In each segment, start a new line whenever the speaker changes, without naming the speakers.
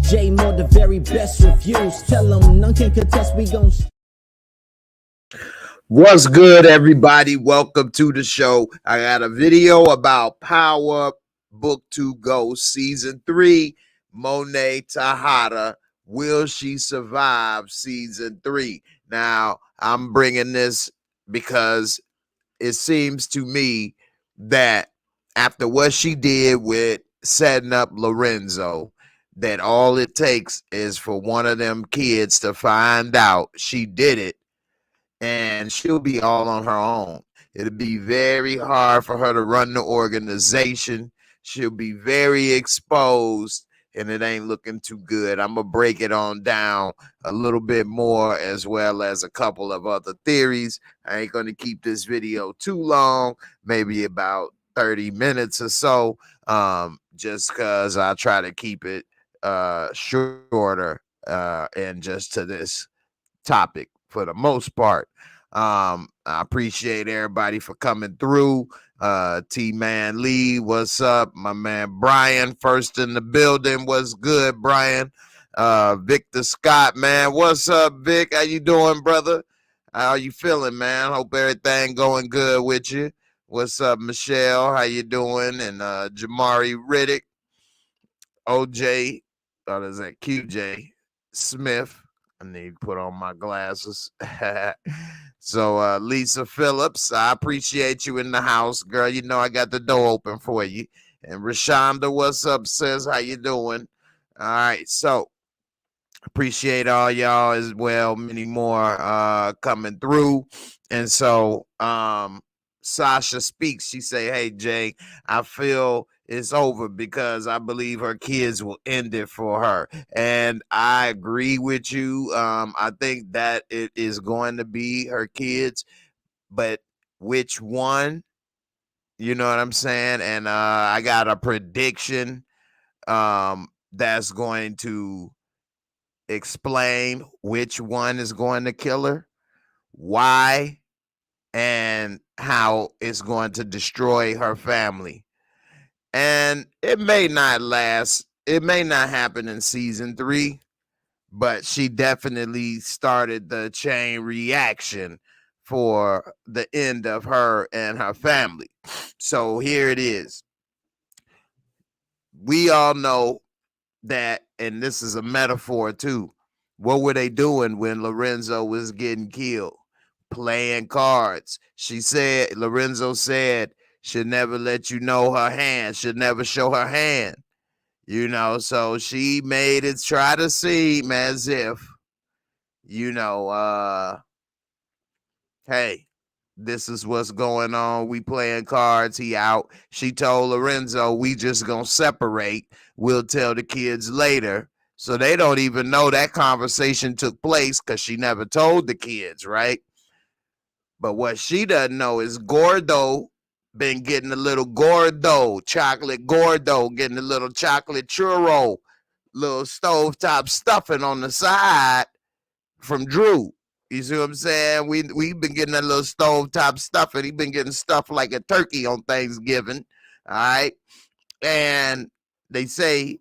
J Moore, the very best reviews. Tell them none can contest, we gon'
What's good, everybody? Welcome to the show. I got a video about Power Book 2 Go Season 3, Monet Tejada. Will she survive Season 3? Now, I'm bringing this because it seems to me that after what she did with setting up Lorenzo, that all it takes is for one of them kids to find out she did it, and she'll be all on her own. It'll be very hard for her to run the organization. She'll be very exposed, and it ain't looking too good. I'm going to break it on down a little bit more, as well as a couple of other theories. I ain't going to keep this video too long, maybe about 30 minutes or so, just because I try to keep it shorter and just to this topic for the most part. I appreciate everybody for coming through. T-Man Lee, what's up? My man Brian, first in the building. What's good, Brian? Victor Scott, man, what's up, Vic? How you doing, brother? How you feeling, man? Hope everything going good with you. What's up, Michelle? How you doing? And Jamari Riddick, OJ, what is that? QJ Smith. I need to put on my glasses. So, Lisa Phillips, I appreciate you in the house, girl. You know I got the door open for you. And Rashonda, what's up, sis? How you doing? All right, so appreciate all y'all as well. Many more coming through. And so, Sasha speaks. She say, hey, Jay, I feel it's over because I believe her kids will end it for her. And I agree with you. I think that it is going to be her kids, but which one? You know what I'm saying? And I got a prediction that's going to explain which one is going to kill her, why, and how it's going to destroy her family. And it may not last. It may not happen in season 3, but she definitely started the chain reaction for the end of her and her family. So here it is. We all know that, and this is a metaphor too. What were they doing when Lorenzo was getting killed? Playing cards. Lorenzo said, she'll never let you know her hand, should never show her hand. You know, so she made it try to seem as if, you know, hey, this is what's going on. We playing cards. He out. She told Lorenzo, we just gonna separate. We'll tell the kids later. So they don't even know that conversation took place because she never told the kids, right? But what she doesn't know is Gordo been getting a little chocolate Gordo, getting a little chocolate churro, little stovetop stuffing on the side from Drew. You see what I'm saying? We've been getting a little stovetop stuffing. He been getting stuffed like a turkey on Thanksgiving. All right. And they say,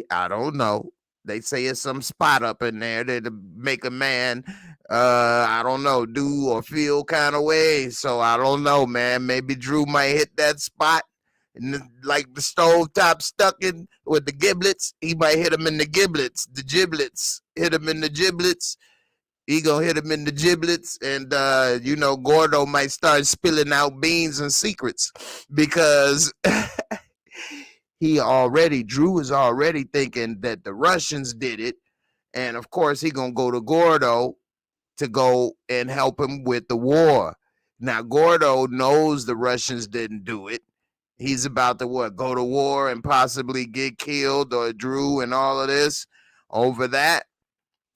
I don't know. They say it's some spot up in there that make a man, I don't know, do or feel kind of way. So I don't know, man. Maybe Drew might hit that spot. And like the stovetop stuck in with the giblets, he might hit him in the giblets, hit him in the giblets. He gonna hit him in the giblets, and you know, Gordo might start spilling out beans and secrets because Drew is already thinking that the Russians did it, and of course he gonna go to Gordo to go and help him with the war. Now Gordo knows the Russians didn't do it. He's about to go to war and possibly get killed, or Drew and all of this over that.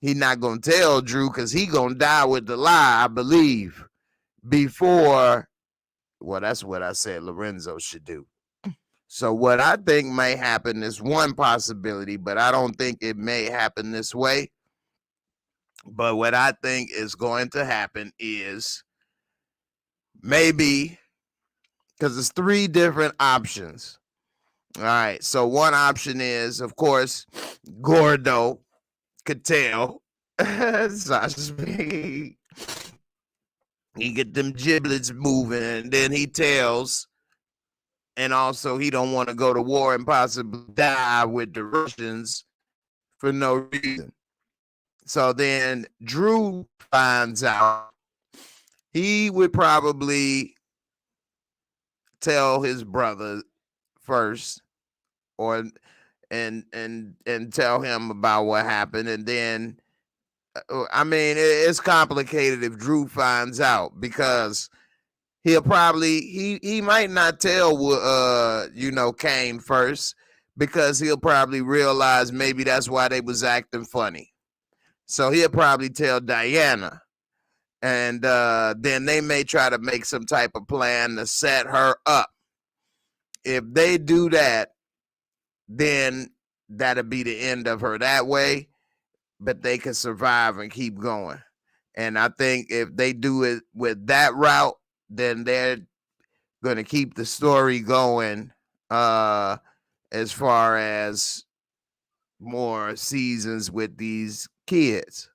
He not gonna tell Drew because he gonna die with the lie, I believe, before. Well, that's what I said Lorenzo should do. So what I think may happen is one possibility, but I don't think it may happen this way. But what I think is going to happen is maybe, because it's 3 different options. All right. So one option is, of course, Gordo could tell Sasha Speed. He get them giblets moving, and then he tells, and also he don't want to go to war and possibly die with the Russians for no reason. So then Drew finds out. He would probably tell his brother first, or and tell him about what happened, and then I mean it's complicated if Drew finds out, because he'll probably he might not tell Kane first, because he'll probably realize maybe that's why they was acting funny. So he'll probably tell Diana, and then they may try to make some type of plan to set her up. If they do that, then that'll be the end of her that way, but they can survive and keep going. And I think if they do it with that route, then they're going to keep the story going as far as more seasons with these kids.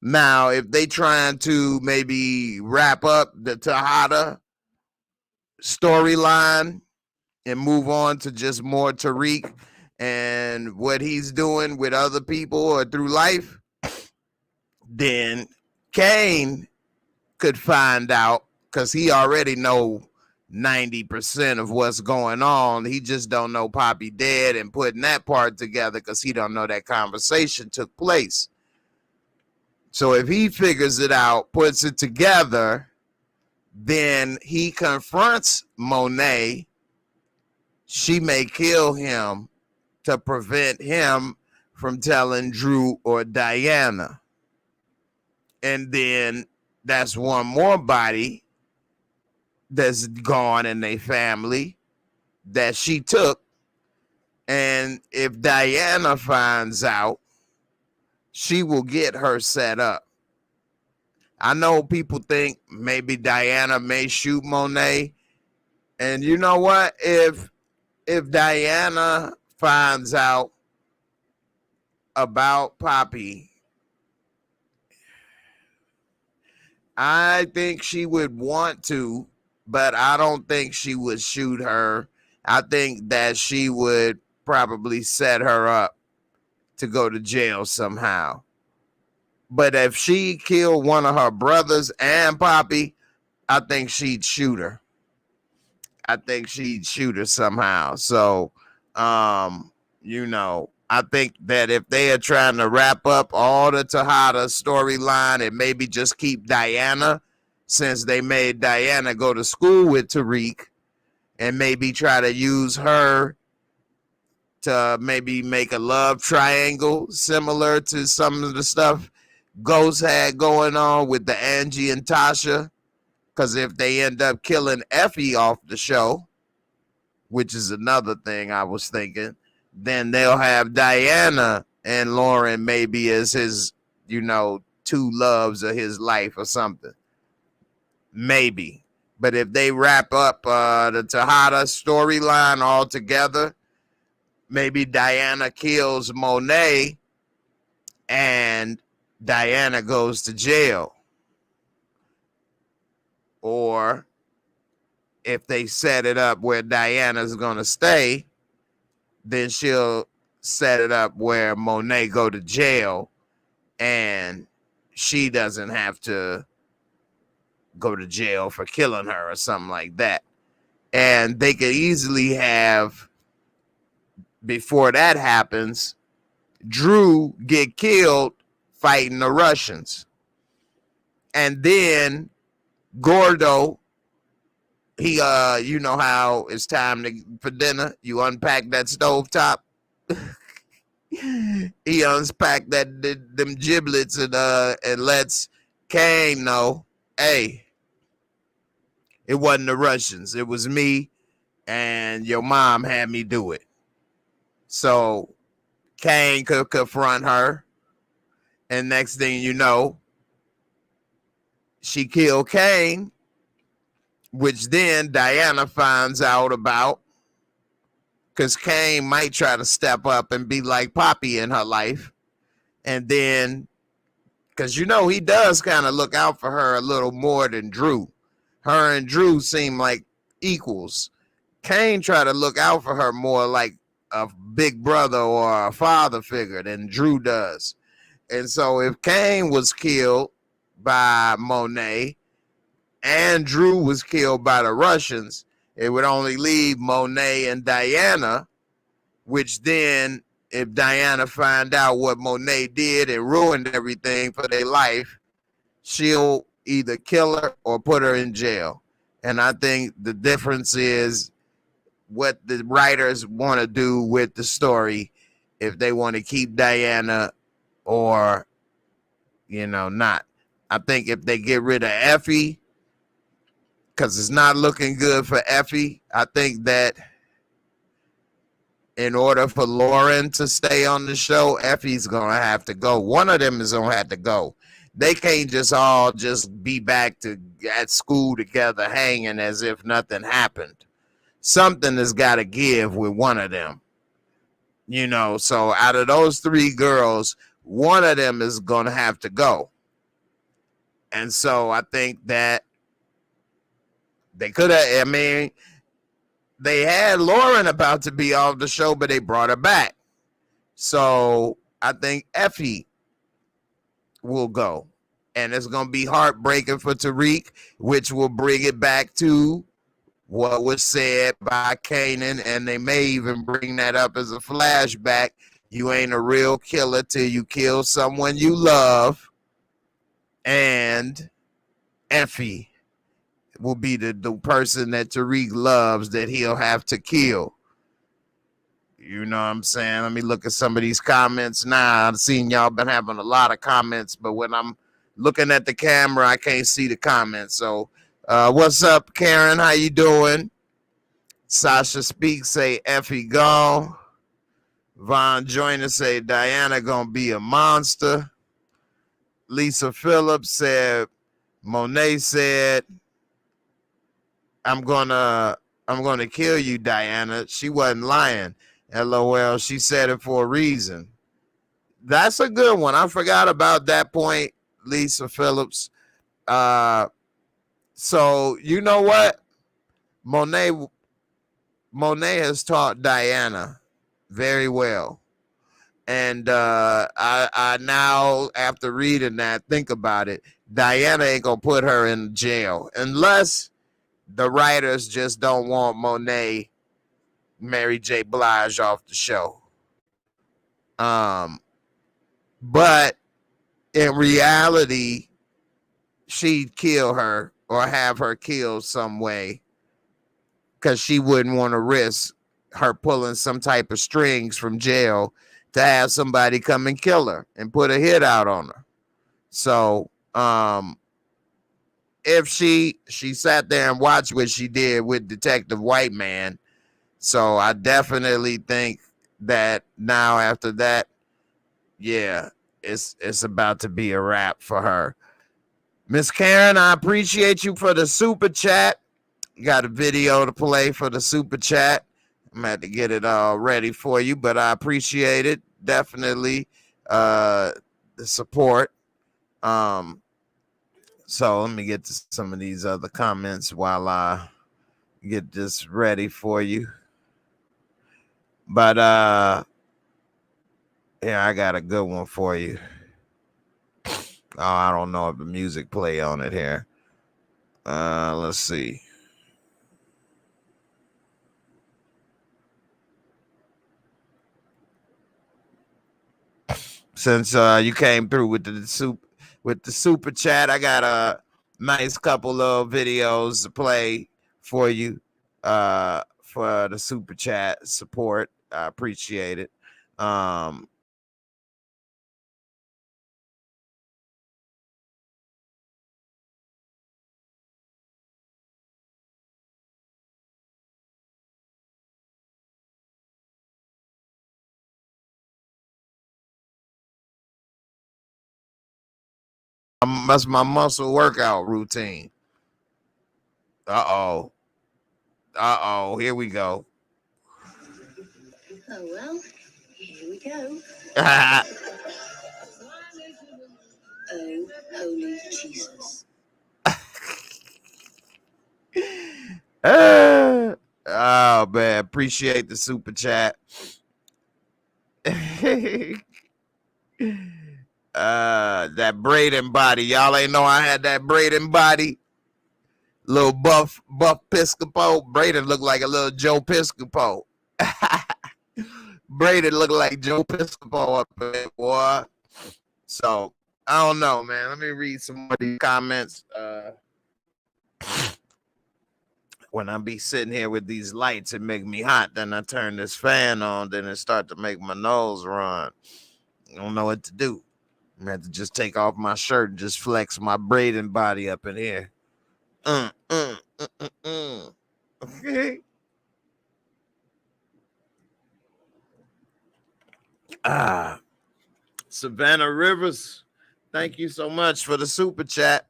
Now, if they trying to maybe wrap up the Tejada storyline and move on to just more Tariq and what he's doing with other people or through life, then Kane could find out, because he already know 90% of what's going on. He just don't know Poppy dead and putting that part together, because he don't know that conversation took place. So if he figures it out, puts it together, then he confronts Monet. She may kill him to prevent him from telling Drew or Diana. And then that's one more body that's gone in their family that she took. And if Diana finds out, she will get her set up. I know people think maybe Diana may shoot Monet. And you know what? If Diana finds out about Poppy, I think she would want to, but I don't think she would shoot her. I think that she would probably set her up to go to jail somehow. But if she killed one of her brothers and Poppy, I think she'd shoot her. I think she'd shoot her somehow. So, I think that if they are trying to wrap up all the Tejada storyline and maybe just keep Diana, since they made Diana go to school with Tariq, and maybe try to use her to maybe make a love triangle similar to some of the stuff Ghost had going on with the Angie and Tasha. Because if they end up killing Effie off the show, which is another thing I was thinking, then they'll have Diana and Lauren maybe as his, two loves of his life or something. Maybe. But if they wrap up the Tejada storyline all together, maybe Diana kills Monet and Diana goes to jail. Or if they set it up where Diana's going to stay, then she'll set it up where Monet go to jail and she doesn't have to go to jail for killing her or something like that. And they could easily have, before that happens, Drew get killed fighting the Russians. And then Gordo, he you know how it's time for dinner, you unpack that stovetop. He unpacked them giblets and lets Kane know, hey, it wasn't the Russians, it was me, and your mom had me do it. So Kane could confront her, and next thing you know, she killed Kane, which then Diana finds out about, because Kane might try to step up and be like Poppy in her life. And then, because you know, he does kind of look out for her a little more than Drew. Her and Drew seem like equals. Kane try to look out for her more like a big brother or a father figure than Drew does. And so if Kane was killed by Monet and Drew was killed by the Russians, it would only leave Monet and Diana, which then if Diana find out what Monet did and ruined everything for their life, she'll either kill her or put her in jail. And I think the difference is what the writers want to do with the story, if they want to keep Diana or, you know, not. I think if they get rid of Effie, because it's not looking good for Effie, I think that in order for Lauren to stay on the show, Effie's going to have to go. One of them is going to have to go. They can't just all just be back at school together hanging as if nothing happened. Something has got to give with one of them. You know, so out of those three girls, one of them is going to have to go. And so I think that they could have, I mean, they had Lauren about to be off the show, but they brought her back. So I think Effie will go. And it's going to be heartbreaking for Tariq, which will bring it back to what was said by Kanan. And they may even bring that up as a flashback. You ain't a real killer till you kill someone you love. And Effie will be the person that Tariq loves that he'll have to kill. You know what I'm saying? Let me look at some of these comments now. I've seen y'all been having a lot of comments, but when I'm looking at the camera, I can't see the comments. So what's up, Karen? How you doing? Sasha Speaks say Effie gone. Von Joyner say Diana gonna be a monster. Lisa Phillips said Monet said I'm gonna kill you, Diana. She wasn't lying. LOL, she said it for a reason. That's a good one. I forgot about that point, Lisa Phillips. So you know what? Monet has taught Diana very well. And I now, after reading that, think about it. Diana ain't gonna put her in jail unless the writers just don't want Monet, Mary J. Blige off the show. But in reality, she'd kill her or have her killed some way because she wouldn't want to risk her pulling some type of strings from jail to have somebody come and kill her and put a hit out on her. So if she sat there and watched what she did with Detective White Man, so I definitely think that now after that, yeah, it's about to be a wrap for her. Miss Karen, I appreciate you for the super chat. You got a video to play for the super chat. I'm going to have to get it all ready for you, but I appreciate it. Definitely the support. So let me get to some of these other comments while I get this ready for you. But yeah, I got a good one for you. Oh, I don't know if the music play on it here. Let's see. Since you came through with the super chat, I got a nice couple of videos to play for you for the super chat support. I appreciate it. That's my muscle workout routine. Uh-oh. Here we go.
Oh, well, here we go. Oh, holy Jesus.
Oh man, appreciate the super chat. That braiding body. Y'all ain't know I had that braiding body. Little buff Piscopo. Braiding looked like a little Joe Piscopo. Braiding looked like Joe Piscopo up there, boy. So I don't know, man. Let me read some more of these comments. When I be sitting here with these lights, it make me hot. Then I turn this fan on, then it start to make my nose run. I don't know what to do. I'm gonna have to just take off my shirt and just flex my braiding body up in here. Okay. Savannah Rivers, thank you so much for the super chat.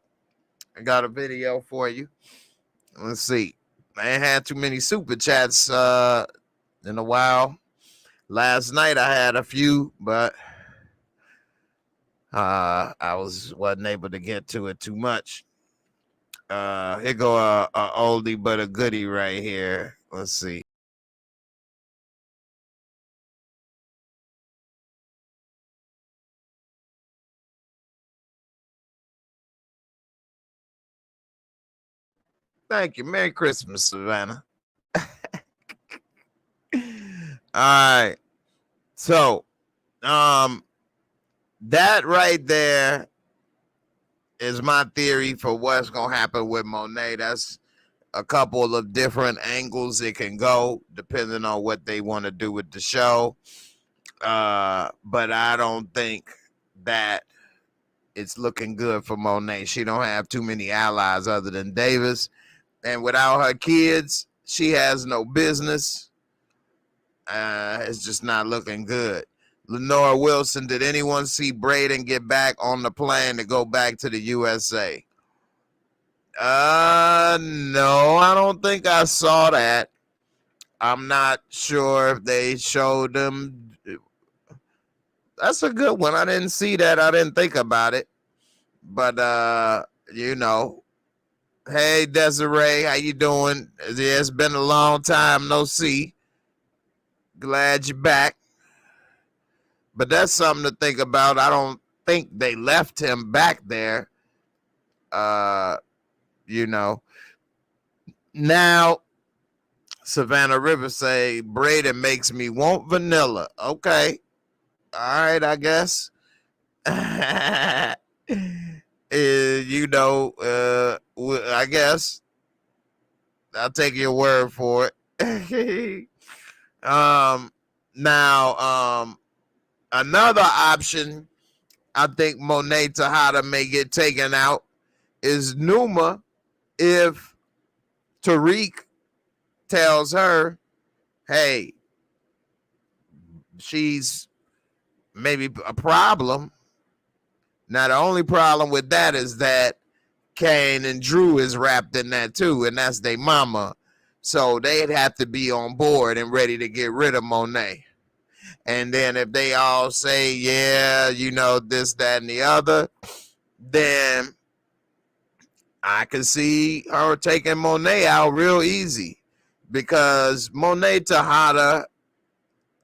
I got a video for you. Let's see. I ain't had too many super chats in a while. Last night I had a few, but I wasn't able to get to it too much. Here go a oldie but a goodie right here. Let's see. Thank you. Merry Christmas, Savannah. All right. So, that right there is my theory for what's gonna happen with Monet. That's a couple of different angles it can go depending on what they want to do with the show. But I don't think that it's looking good for Monet. She don't have too many allies other than Davis. And without her kids, she has no business. It's just not looking good. Lenora Wilson, did anyone see Braden get back on the plane to go back to the USA? No, I don't think I saw that. I'm not sure if they showed them. That's a good one. I didn't see that. I didn't think about it. But, you know, hey, Desiree, how you doing? It's been a long time, no see. Glad you're back. But that's something to think about. I don't think they left him back there. You know. Now, Savannah Rivers say, Braden makes me want vanilla. Okay. All right, I guess. You know, I guess. I'll take your word for it. Now, another option, I think Monet Tejada may get taken out, is Numa if Tariq tells her, hey, she's maybe a problem. Now, the only problem with that is that Kane and Drew is wrapped in that too, and that's their mama. So they'd have to be on board and ready to get rid of Monet. And then if they all say, yeah, you know, this, that, and the other, then I can see her taking Monet out real easy because Monet Tejada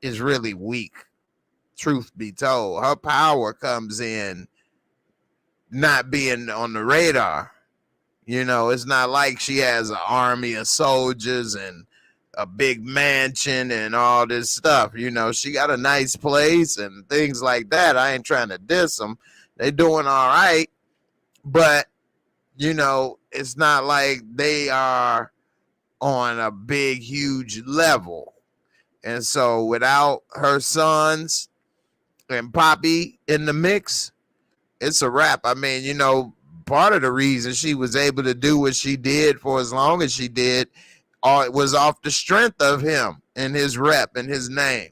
is really weak, truth be told. Her power comes in not being on the radar. You know, it's not like she has an army of soldiers and a big mansion and all this stuff. You know, she got a nice place and things like that. I ain't trying to diss them. They doing all right. But, you know, it's not like they are on a big, huge level. And so without her sons and Poppy in the mix, it's a wrap. I mean, you know, part of the reason she was able to do what she did for as long as she did it was off the strength of him and his rep and his name.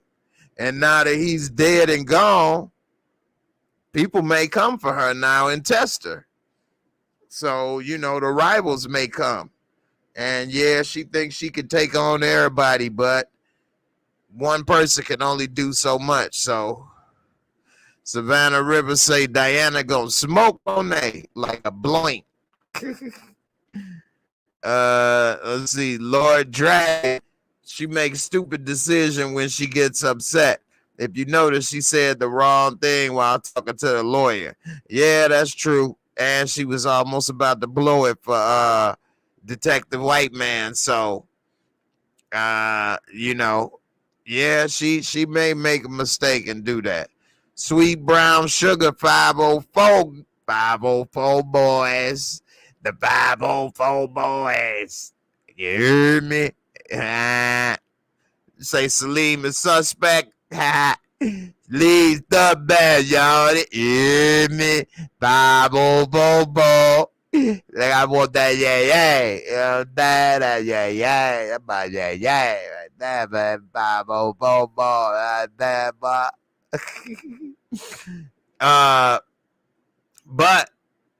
And now that he's dead and gone, people may come for her now and test her. So, you know, the rivals may come. And yeah, she thinks she could take on everybody, but one person can only do so much. So Savannah Rivers say Diana gonna smoke Monet like a blank. Let's see. Lord Drag, she makes stupid decision when she gets upset. If you notice, she said the wrong thing while talking to the lawyer. Yeah, that's true. And she was almost about to blow it for Detective White Man. So you know, yeah, she may make a mistake and do that. Sweet Brown Sugar 504 boys. The 504 boys. You hear me? Say Salim is suspect. Leave the bed, y'all. You hear me? 504 boy. Like I want that that yeah right there, man. 504 boy right there, but but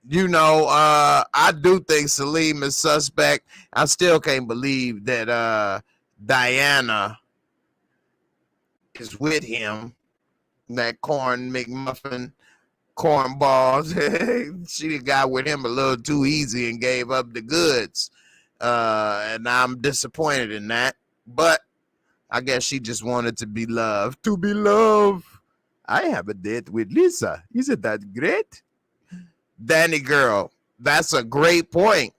you know, I do think Salim is suspect. I still can't believe that Diana is with him. That corn McMuffin cornballs. She got with him a little too easy and gave up the goods. And I'm disappointed in that. But I guess she just wanted to be loved. To be loved. I have a date with Lisa. Isn't that great? Danny girl, that's a great point.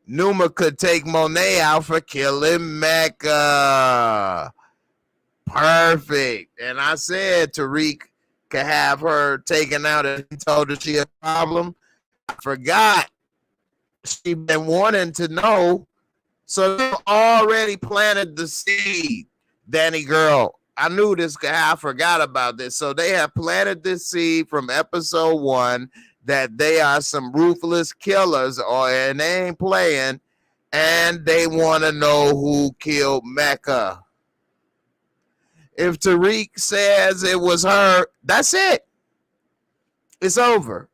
Numa could take Monet out for killing Mecca. Perfect. And I said Tariq could have her taken out and he told her she had a problem. I forgot. She been wanting to know. So they already planted the seed. Danny girl, I knew this guy. I forgot about this. So they have planted this seed from episode 1 that they are some ruthless killers, and they ain't playing, and they want to know who killed Mecca. If Tariq says it was her, that's it. It's over.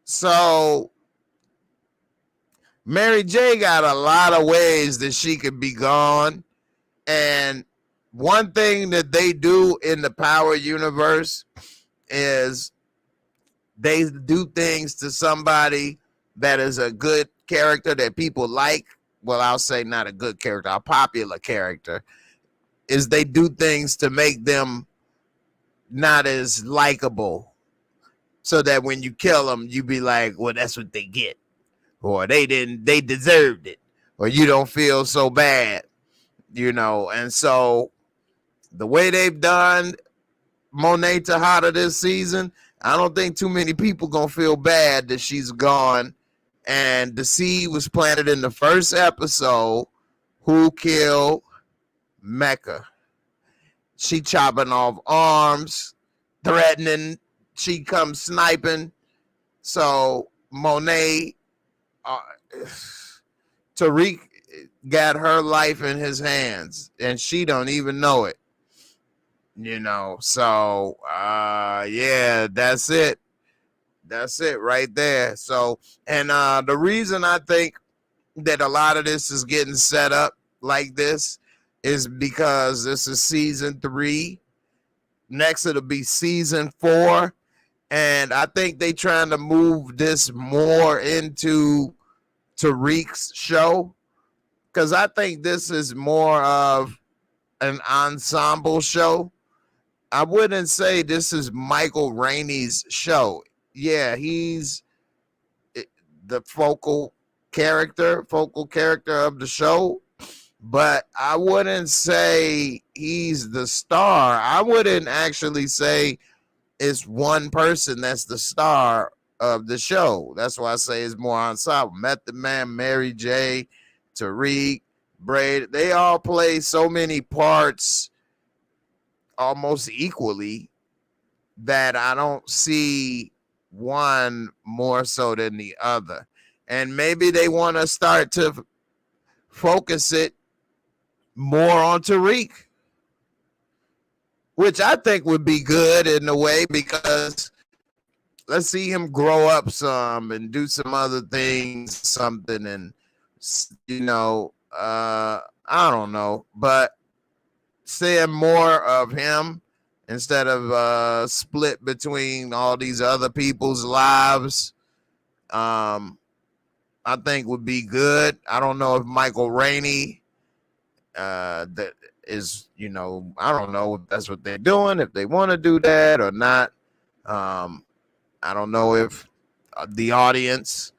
So Mary J got a lot of ways that she could be gone. And one thing that they do in the Power universe is they do things to somebody that is a good character that people like. Well, I'll say not a good character, a popular character. Is they do things to make them not as likable, so that when you kill them, you be like, well, that's what they get, or they deserved it, or you don't feel so bad, you know. And so the way they've done Monet Tejada this season, I don't think too many people gonna feel bad that she's gone. And the seed was planted in the first episode. Who killed Mecca? She chopping off arms, threatening. She comes sniping. So Monet, Tariq got her life in his hands, and she don't even know it. You know, so yeah, that's it. That's it right there. So, and the reason I think that a lot of this is getting set up like this is because this is season 3. Next, it'll be season 4. And I think they trying to move this more into Tariq's show, because I think this is more of an ensemble show. I wouldn't say this is Michael Rainey's show. Yeah, he's the focal character of the show, but I wouldn't say he's the star. I wouldn't actually say it's one person that's the star of the show. That's why I say it's more ensemble. Method Man, Mary J, Tariq, Braid, they all play so many parts almost equally that I don't see one more so than the other. And maybe they want to start to focus it more on Tariq, which I think would be good in a way, because let's see him grow up some and do some other things, something, and you know, I don't know, but seeing more of him instead of split between all these other people's lives, I think would be good. I don't know if Michael Rainey, that is, I don't know if that's what they're doing, if they want to do that or not. I don't know if the audience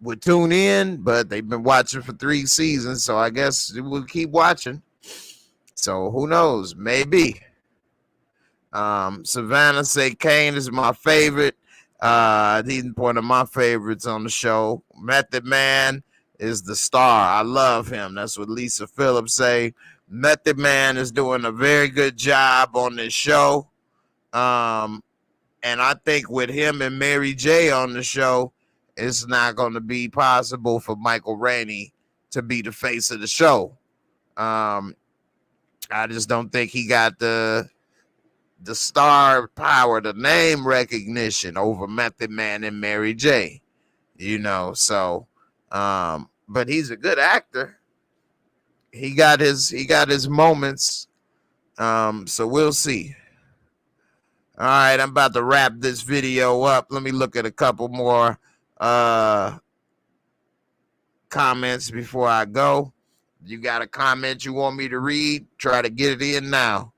would tune in, but they've been watching for 3 seasons, so I guess we'll keep watching. So who knows? Maybe. Savannah say Kane is my favorite. He's one of my favorites on the show. Method Man is the star. I love him. That's what Lisa Phillips say. Method Man is doing a very good job on this show. And I think with him and Mary J on the show, it's not going to be possible for Michael Rainey to be the face of the show. I just don't think he got the star power, the name recognition over Method Man and Mary J. So but he's a good actor. He got his moments. So we'll see. All right, I'm about to wrap this video up. Let me look at a couple more comments before I go. You got a comment you want me to read? Try to get it in now.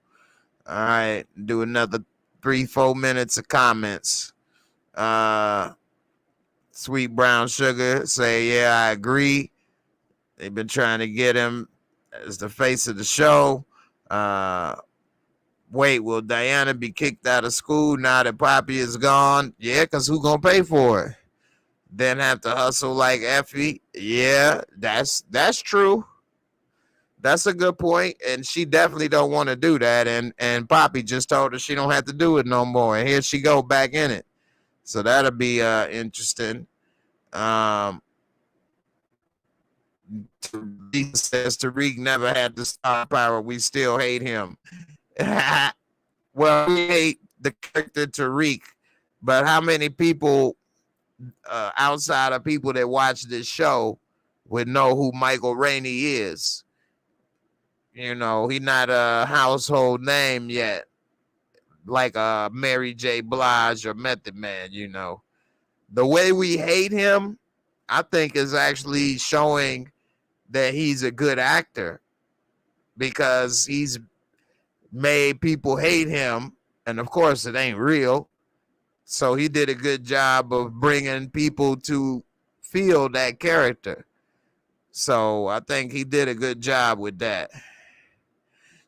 All right, do another 3-4 minutes of comments. Sweet Brown Sugar say, yeah, I agree. They've been trying to get him as the face of the show. Wait, will Diana be kicked out of school now that Poppy is gone? Yeah, because who gonna pay for it? Then have to hustle like Effie? Yeah, that's true. That's a good point, and she definitely don't want to do that. And Poppy just told her she don't have to do it no more, and here she go back in it. So that'll be interesting. Tariq says Tariq never had the star power. We still hate him. Well, we hate the character Tariq, but how many people outside of people that watch this show would know who Michael Rainey is? He's not a household name yet, like Mary J. Blige or Method Man. The way we hate him, I think, is actually showing that he's a good actor, because he's made people hate him, and of course it ain't real. So he did a good job of bringing people to feel that character. So I think he did a good job with that.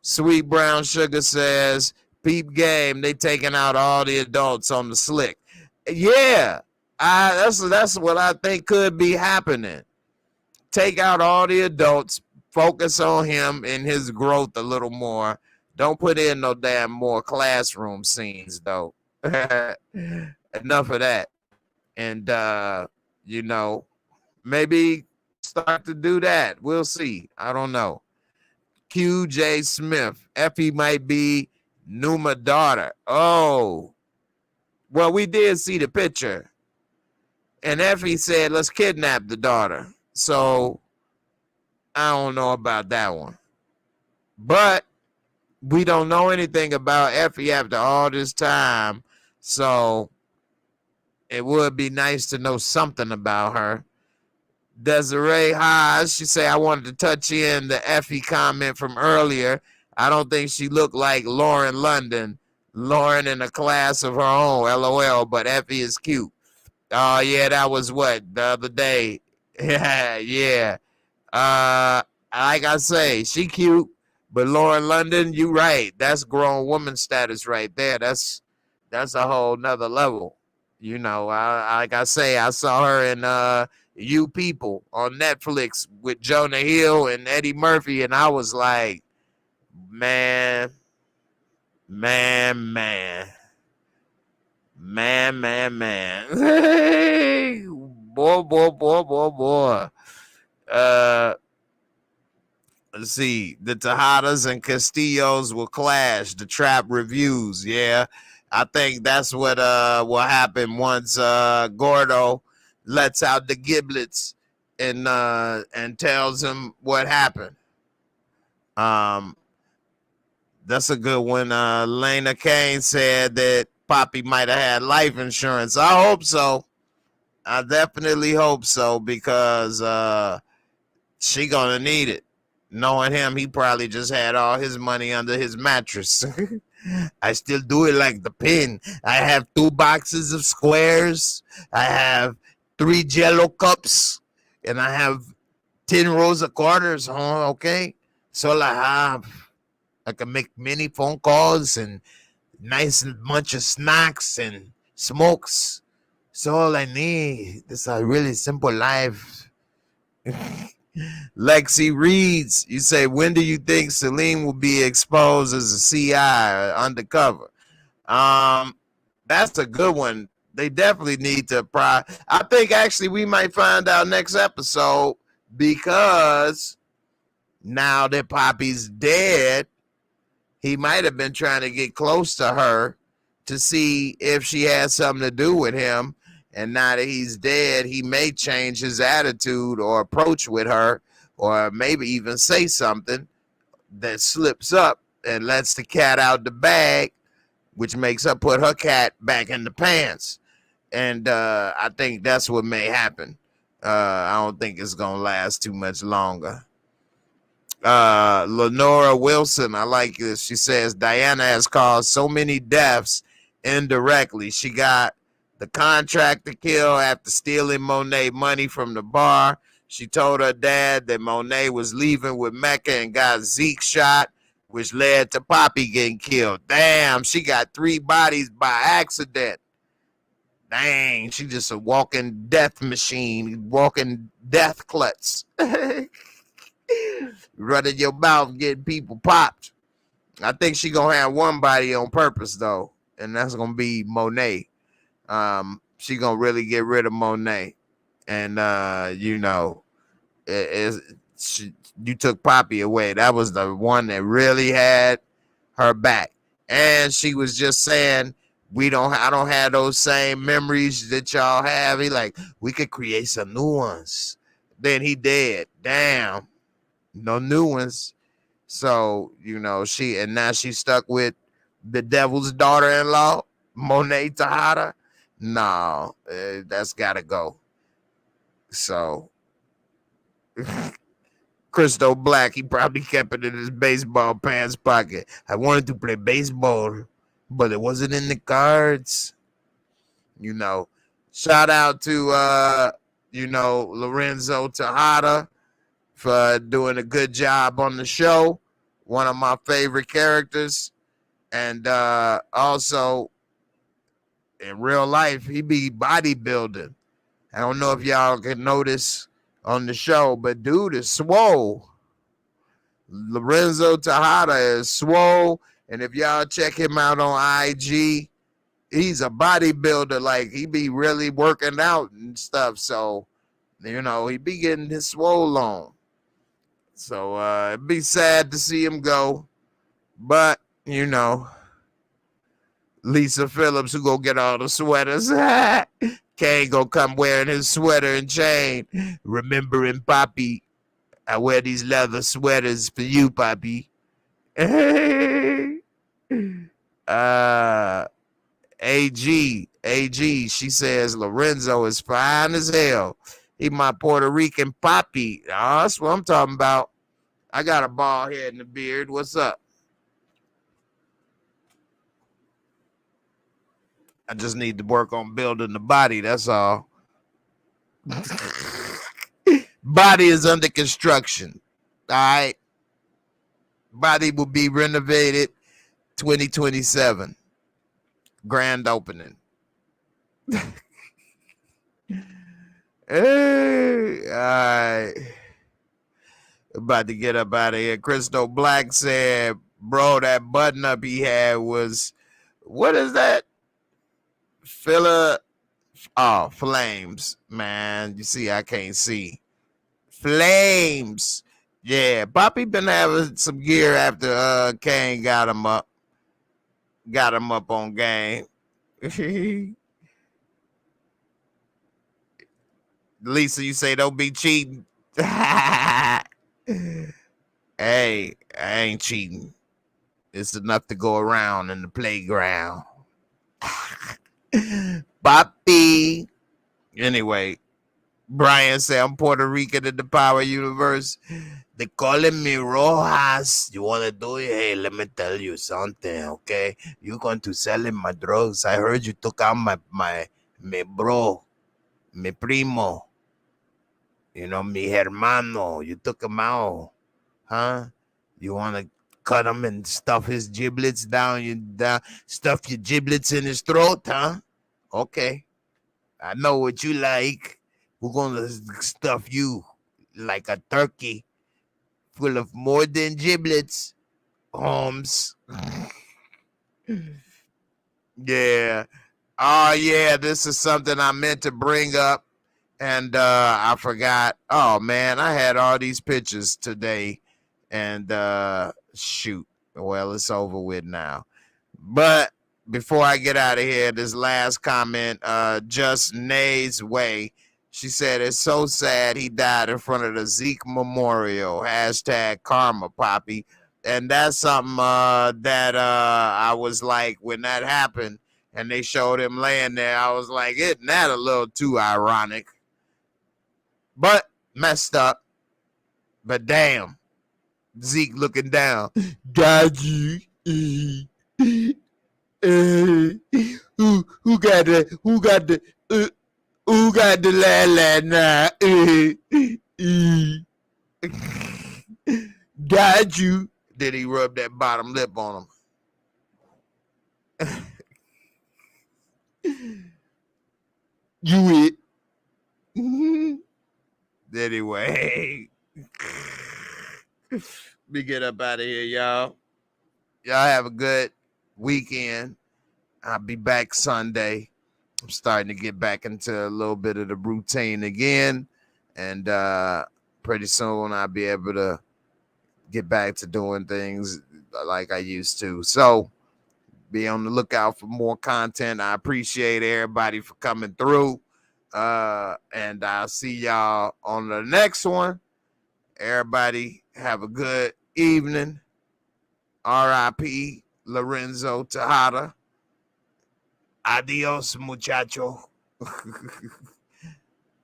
Sweet Brown Sugar says, peep game, they taking out all the adults on the slick. Yeah, that's what I think could be happening. Take out all the adults, focus on him and his growth a little more. Don't put in no damn more classroom scenes, though. Enough of that. And, maybe start to do that. We'll see. I don't know. QJ Smith. Effie might be Numa daughter. Oh. Well, we did see the picture. And Effie said, let's kidnap the daughter. So, I don't know about that one. But we don't know anything about Effie after all this time. So, it would be nice to know something about her. Desiree Haas, she say, I wanted to touch in the Effie comment from earlier. I don't think she looked like Lauren London. Lauren in a class of her own, LOL, but Effie is cute. Oh, yeah, that was what, the other day. Yeah. Like I say, she cute, but Lauren London, you right. That's grown woman status right there. That's a whole nother level. Like I say, I saw her in You People on Netflix with Jonah Hill and Eddie Murphy, and I was like, man. Boy. Let's see. The Tejadas and Castillos will clash. The Trap reviews. Yeah. I think that's what will happen once Gordo lets out the giblets and tells him what happened. That's a good one. Lena Kane said that Poppy might have had life insurance. I hope so. I definitely hope so, because she gonna need it. Knowing him, he probably just had all his money under his mattress. I still do it like the pin. I have 2 boxes of squares. I have 3 Jello cups, and I have 10 rows of quarters. Huh? Okay, so I have. I can make many phone calls and nice bunch of snacks and smokes. So all I need. This is a really simple life. Lexi reads, you say, when do you think Celine will be exposed as a CI or undercover? That's a good one. They definitely need to I think actually we might find out next episode, because now that Poppy's dead, he might have been trying to get close to her to see if she had something to do with him. And now that he's dead, he may change his attitude or approach with her, or maybe even say something that slips up and lets the cat out the bag, which makes her put her cat back in the pants. And I think that's what may happen. I don't think it's going to last too much longer. Lenora Wilson, I like this. She says, Diana has caused so many deaths indirectly. She got the contract to kill after stealing Monet money from the bar. She told her dad that Monet was leaving with Mecca and got Zeke shot, which led to Poppy getting killed. Damn, she got 3 bodies by accident. Dang, she just a walking death machine, walking death klutz. Running your mouth, getting people popped. I think she gonna have 1 body on purpose though, and that's gonna be Monet. She gonna really get rid of Monet, and you took Poppy away. That was the one that really had her back, and she was just saying, I don't have those same memories that y'all have. He like, we could create some new ones. Then he dead. Damn, no new ones. So now she's stuck with the devil's daughter-in-law, Monet Tejada. No, that's gotta go. So Christo Black, he probably kept it in his baseball pants pocket. I wanted to play baseball, but it wasn't in the cards. Shout out to Lorenzo Tejada for doing a good job on the show. One of my favorite characters. And also in real life, he be bodybuilding. I don't know if y'all can notice on the show, but dude is swole. Lorenzo Tejada is swole. And if y'all check him out on IG, he's a bodybuilder. Like, he be really working out and stuff. So, he be getting his swole on. So it'd be sad to see him go. But, Lisa Phillips, who go get all the sweaters. Kane go come wearing his sweater and chain. Remembering Poppy, I wear these leather sweaters for you, Poppy. AG, she says Lorenzo is fine as hell. He my Puerto Rican Poppy. Oh, that's what I'm talking about. I got a bald head and a beard. What's up? I just need to work on building the body. That's all. Body is under construction. All right. Body will be renovated 2027. Grand opening. Hey, all right. About to get up out of here. Christo Black said, bro, that button up he had was, what is that? Flames, man. You see, I can't see. Flames. Yeah, Poppy been having some gear after Kane got him up on game. Lisa, you say don't be cheating. Hey, I ain't cheating. It's enough to go around in the playground. Papi. Anyway, Brian said, I'm Puerto Rican in the Power Universe. They calling me Rojas. You want to do it? Hey, let me tell you something, okay? You're going to sell my drugs. I heard you took out my bro, mi primo, mi hermano. You took him out, huh? You want to cut him and stuff his giblets down, stuff your giblets in his throat, huh? Okay. I know what you like. We're going to stuff you like a turkey full of more than giblets, Holmes. Yeah. Oh, yeah, this is something I meant to bring up, and I forgot. Oh, man, I had all these pictures today, and shoot. Well, it's over with now. But before I get out of here, this last comment, Just Nay's Way. She said, it's so sad he died in front of the Zeke Memorial. Hashtag karma, Poppy. And that's something that I was like, when that happened and they showed him laying there, I was like, isn't that a little too ironic? But messed up. But damn. Zeke looking down. Daddy. Who got the la now? Got you. Did he rub that bottom lip on him? You it. Anyway. We get up out of here, y'all. Y'all have a good weekend. I'll be back Sunday. I'm starting to get back into a little bit of the routine again. And pretty soon I'll be able to get back to doing things like I used to. So be on the lookout for more content. I appreciate everybody for coming through. And I'll see y'all on the next one. Everybody have a good evening. R.I.P. Lorenzo Tejada. Adios, muchacho.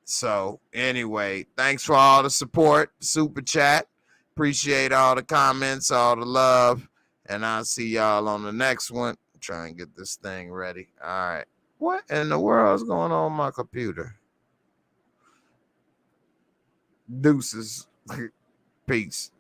So, anyway, thanks for all the support, super chat. Appreciate all the comments, all the love. And I'll see y'all on the next one. Try and get this thing ready. All right. What in the world is going on my computer? Deuces. Peace.